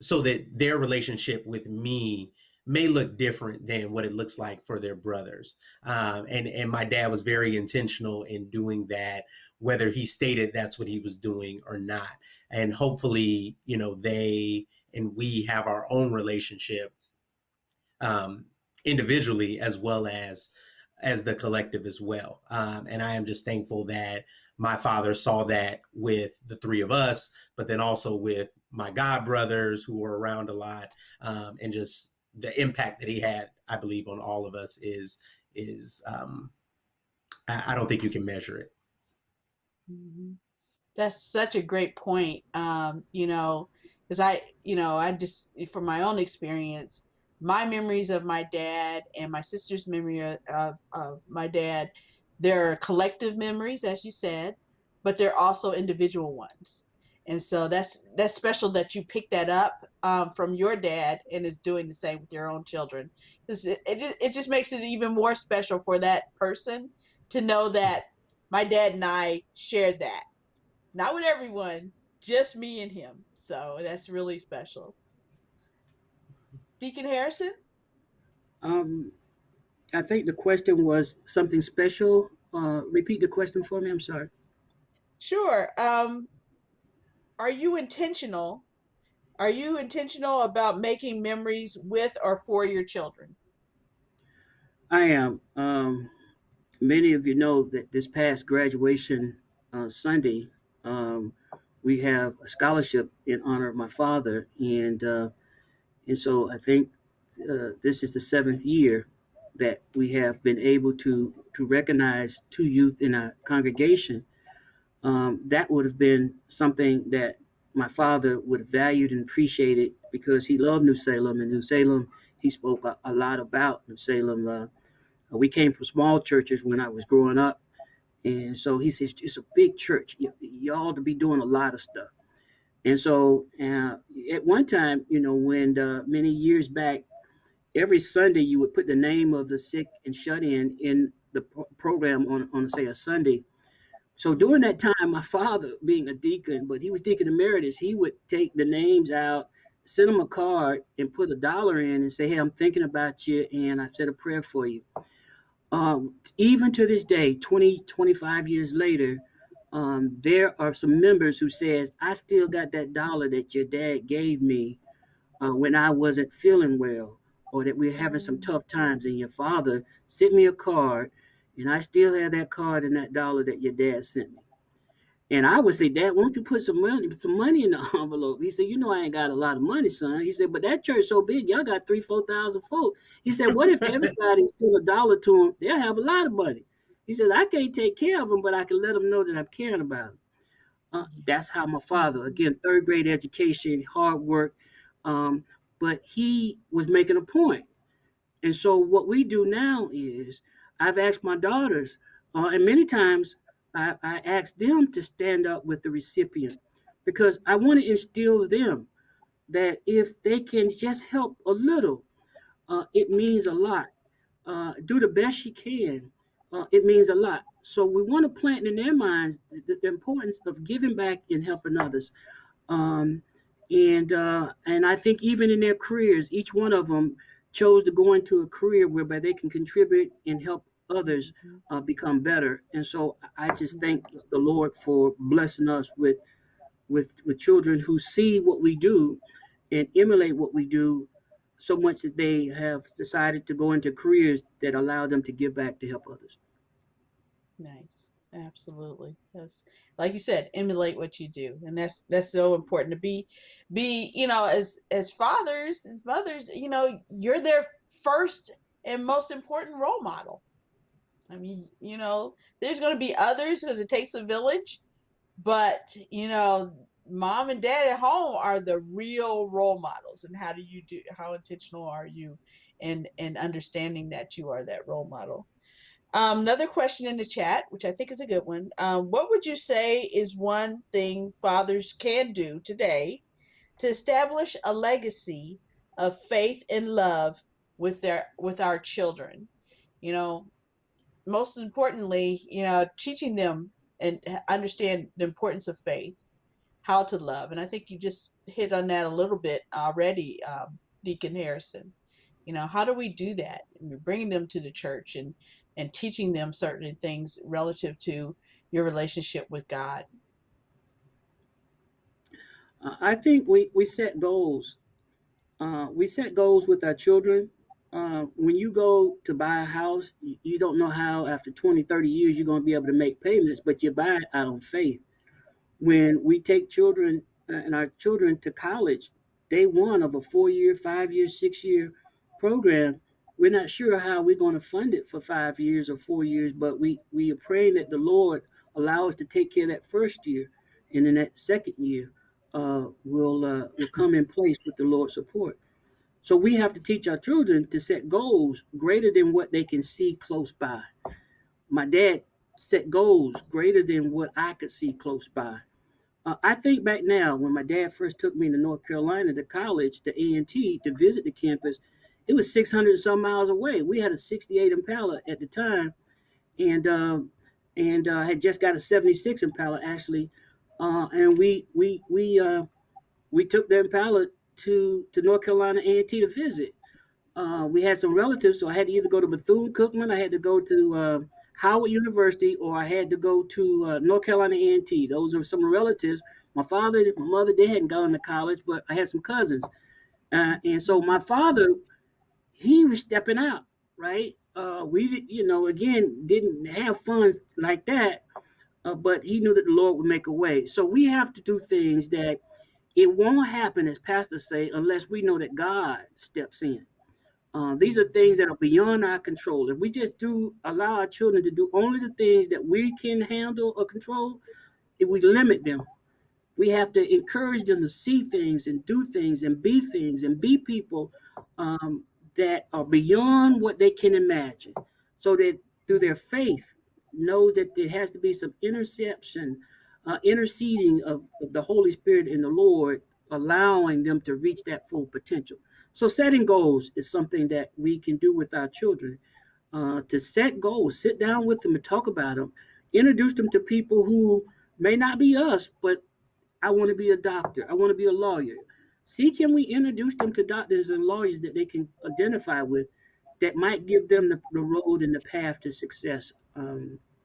B: so that their relationship with me may look different than what it looks like for their brothers. And my dad was very intentional in doing that, whether he stated that's what he was doing or not. And hopefully, they and we have our own relationship, um, individually as well as the collective as well. And I am just thankful that my father saw that with the three of us, but then also with my god brothers who were around a lot, and just the impact that he had, I believe, on all of us is I don't think you can measure it.
A: Mhm. That's such a great point. Because I just, from my own experience, my memories of my dad and my sister's memory of my dad, they're collective memories, as you said, but they're also individual ones. And so that's special that you pick that up from your dad and is doing the same with your own children. Because it just makes it even more special for that person to know that my dad and I shared that, not with everyone, just me and him. So that's really special. Deacon Harrison?
C: um, I think the question was something special. Repeat the question for me. I'm sorry.
A: Sure. Are you intentional? Are you intentional about making memories with or for your children?
C: I am. Many of you know that this past graduation Sunday, um, we have a scholarship in honor of my father, and so I think this is the seventh year that we have been able to recognize two youth in our congregation. That would have been something that my father would have valued and appreciated because he loved New Salem, and New Salem, he spoke a lot about New Salem. We came from small churches when I was growing up, and so he says it's a big church. Y'all to be doing a lot of stuff. And so at one time, when many years back, every Sunday you would put the name of the sick and shut in the program on say a Sunday. So during that time, my father, being a deacon, but he was deacon emeritus, he would take the names out, send them a card, and put $1 in and say, "Hey, I'm thinking about you, and I said a prayer for you." Even to this day, 20, 25 years later, there are some members who says, "I still got that dollar that your dad gave me when I wasn't feeling well, or that we're having some tough times, and your father sent me a card, and I still have that card and that dollar that your dad sent me." And I would say, "Dad, won't you put some money in the envelope?" He said, "You know I ain't got a lot of money, son." He said, "But that church so big, y'all got 3, 4,000 folks." He said, "What if everybody sent $1 to him? They'll have a lot of money." He says, I can't take care of them, but I can let them know that I'm caring about them. That's how my father, again, third grade education, hard work, um, but he was making a point. And so what we do now is I've asked my daughters, and many times I ask them to stand up with the recipient because I want to instill them that if they can just help a little, it means a lot. Do the best you can. It means a lot. So we want to plant in their minds the importance of giving back and helping others. Um, and I think even in their careers, each one of them chose to go into a career whereby they can contribute and help others
A: Mhm.
C: become better. And so I just thank the Lord for blessing us with children who see what we do and emulate what we do so much that they have decided to go into careers that allow them to give back to help others.
A: Nice. Absolutely. That's like you said, emulate what you do. And that's so important to be, as fathers and mothers, you're their first and most important role model. I mean, there's going to be others because it takes a village, but mom and dad at home are the real role models. And how intentional are you in understanding that you are that role model? Another question in the chat, which I think is a good one. What would you say is one thing fathers can do today to establish a legacy of faith and love with our children? You know, Most importantly, teaching them and understand the importance of faith, how to love. And I think you just hit on that a little bit already, Deacon Harrison. How do we do that? And we're bringing them to the church and teaching them certain things relative to your relationship with God.
C: I think we set goals. We set goals with our children. When you go to buy a house, you don't know how after 20, 30 years you're going to be able to make payments, but you buy it out on faith. When we take children and our children to college, day one of a 4 year, 5 year, 6 year program, we're not sure how we're going to fund it for 5 years or 4 years, but we are praying that the Lord allow us to take care of that first year, and then that second year will come in place with the Lord's support. So we have to teach our children to set goals greater than what they can see close by. My dad set goals greater than what I could see close by. I think back now when my dad first took me to North Carolina to college, to A&T, to visit the campus, it was 600 some miles away. We had a 68 Impala at the time, and had just got a 76 Impala actually, and we took the Impala to North Carolina A&T to visit. We had some relatives, so I had to either go to Bethune-Cookman, I had to go to Howard University, or I had to go to North Carolina A&T. Those are some relatives. My father, my mother, they hadn't gone to college, but I had some cousins. And so my father, he was stepping out, right? We, again, didn't have funds like that, but he knew that the Lord would make a way. So we have to do things that it won't happen, as pastors say, unless we know that God steps in. These are things that are beyond our control. If we just do allow our children to do only the things that we can handle or control, if we limit them, we have to encourage them to see things and do things and be people that are beyond what they can imagine. So that through their faith, knows that there has to be some interceding of the Holy Spirit and the Lord, allowing them to reach that full potential. So setting goals is something that we can do with our children. To set goals, sit down with them and talk about them, introduce them to people who may not be us, but I want to be a doctor. I want to be a lawyer. See, can we introduce them to doctors and lawyers that they can identify with that might give them the road and the path to success?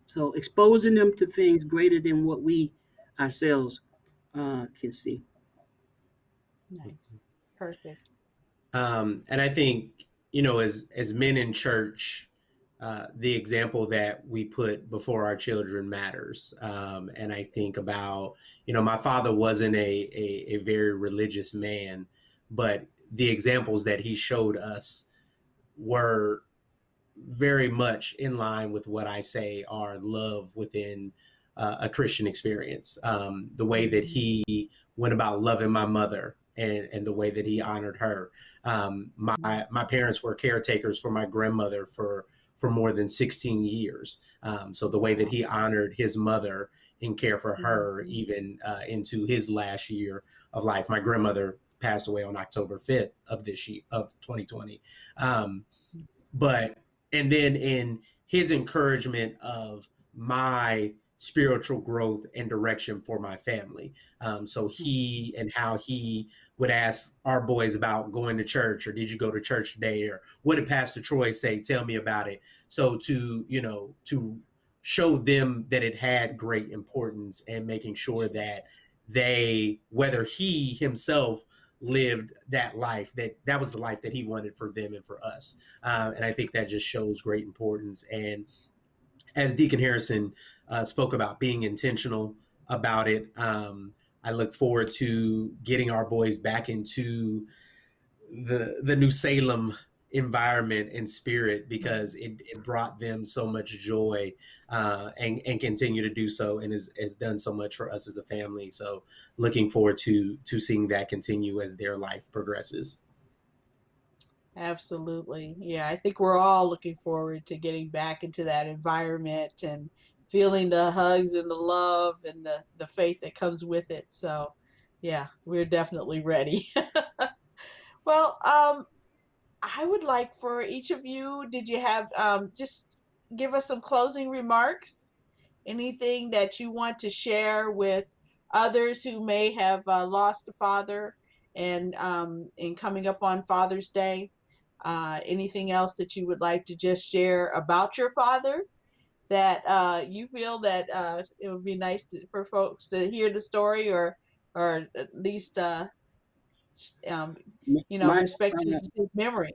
C: So exposing them to things greater than what we ourselves can see.
A: Nice. Perfect.
B: And I think, as men in church, the example that we put before our children matters. And I think about, my father wasn't a very religious man, but the examples that he showed us were very much in line with what I say are love within a Christian experience. The way that he went about loving my mother, and the way that he honored her. My parents were caretakers for my grandmother for more than 16 years. So the way that he honored his mother and care for her, even into his last year of life. My grandmother passed away on October 5th of this year of 2020. But and then in his encouragement of my spiritual growth and direction for my family. So he and how he would ask our boys about going to church, or did you go to church today, or what did Pastor Troy say? Tell me about it. So to show them that it had great importance, and making sure that they, whether he himself lived that life, that was the life that he wanted for them and for us. And I think that just shows great importance. And as Deacon Harrison spoke about, being intentional about it, I look forward to getting our boys back into the new Salem environment and spirit, because it brought them so much joy, and continue to do so, and has done so much for us as a family. So looking forward to seeing that continue as their life progresses.
A: Absolutely. Yeah, I think we're all looking forward to getting back into that environment and feeling the hugs and the love and the faith that comes with it. So, yeah, we're definitely ready. Well, I would like for each of you, did you have just give us some closing remarks? Anything that you want to share with others who may have lost a father, and in coming up on Father's Day? Anything else that you would like to just share about your father that you feel that it would be nice for folks to hear the story, or at least um,
C: My,
A: respect
C: my
A: his memory.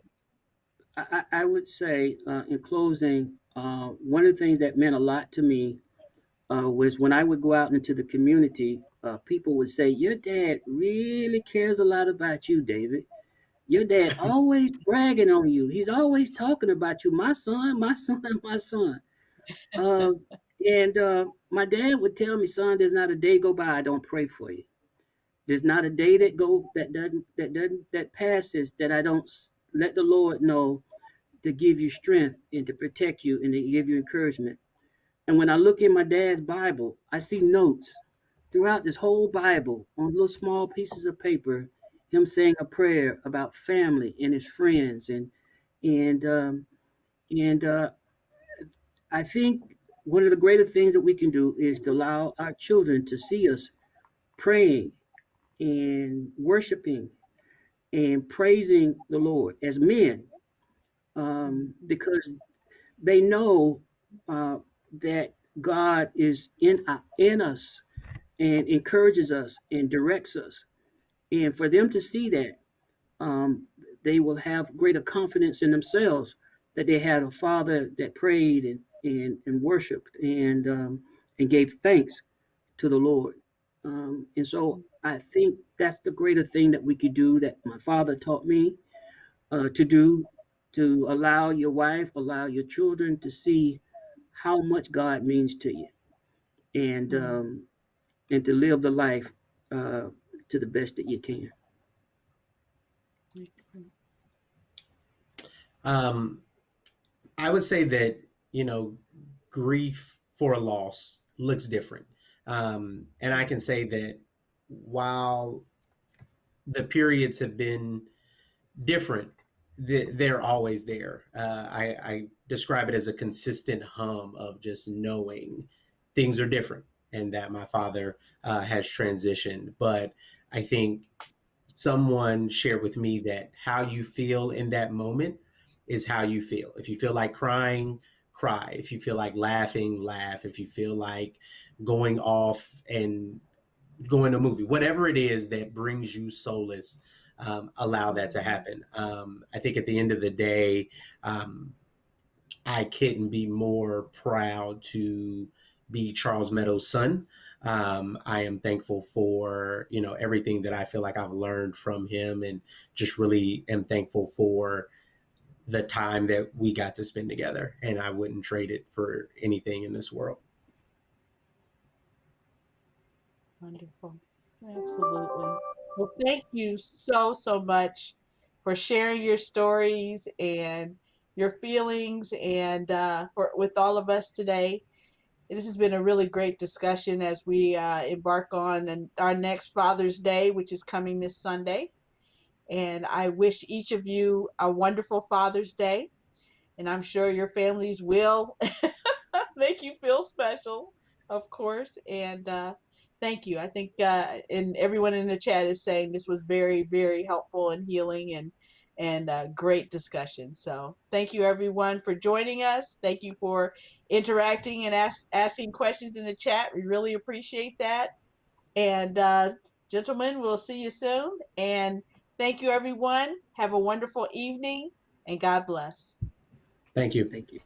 C: I would say, in closing, one of the things that meant a lot to me was when I would go out into the community. People would say, "Your dad really cares a lot about you, David. Your dad always bragging on you. He's always talking about you, my son, my son, my son." Uh, and my dad would tell me, "Son, there's not a day go by I don't pray for you. There's not a day that passes that I don't let the Lord know to give you strength and to protect you and to give you encouragement." And when I look in my dad's Bible, I see notes throughout this whole Bible on little small pieces of paper, him saying a prayer about family and his friends, and and I think one of the greater things that we can do is to allow our children to see us praying and worshiping and praising the Lord as men, because they know that God is in us and encourages us and directs us. And for them to see that, um, they will have greater confidence in themselves that they had a father that prayed and worshiped and gave thanks to the Lord. And so I think that's the greater thing that we could do, that my father taught me to do, to allow your wife, allow your children to see how much God means to you, and
A: Mm,
C: um, and to live the life uh, to the best that you can.
A: excellent.
B: Um, I would say that, grief for a loss looks different. And I can say that while the periods have been different, they're always there. I describe it as a consistent hum of just knowing things are different, and that my father has transitioned. But I think someone shared with me that how you feel in that moment is how you feel. If you feel like crying, cry. If you feel like laughing, laugh. If you feel like going off and going to a movie, whatever it is that brings you solace, allow that to happen. I think at the end of the day, I couldn't be more proud to be Charles Meadows' son. I am thankful for, everything that I feel like I've learned from him, and just really am thankful for the time that we got to spend together, and I wouldn't trade it for anything in this world.
A: Wonderful. Absolutely. Well, thank you so, so much for sharing your stories and your feelings and for with all of us today. This has been a really great discussion as we embark on our next Father's Day, which is coming this Sunday. And I wish each of you a wonderful Father's Day. And I'm sure your families will make you feel special, of course. And thank you. I think, and everyone in the chat is saying this was very, very helpful and healing and great discussion. So thank you, everyone, for joining us. Thank you for interacting and asking questions in the chat. We really appreciate that. And gentlemen, we'll see you soon. And thank you, everyone. Have a wonderful evening, and God bless.
B: Thank you.
C: Thank you.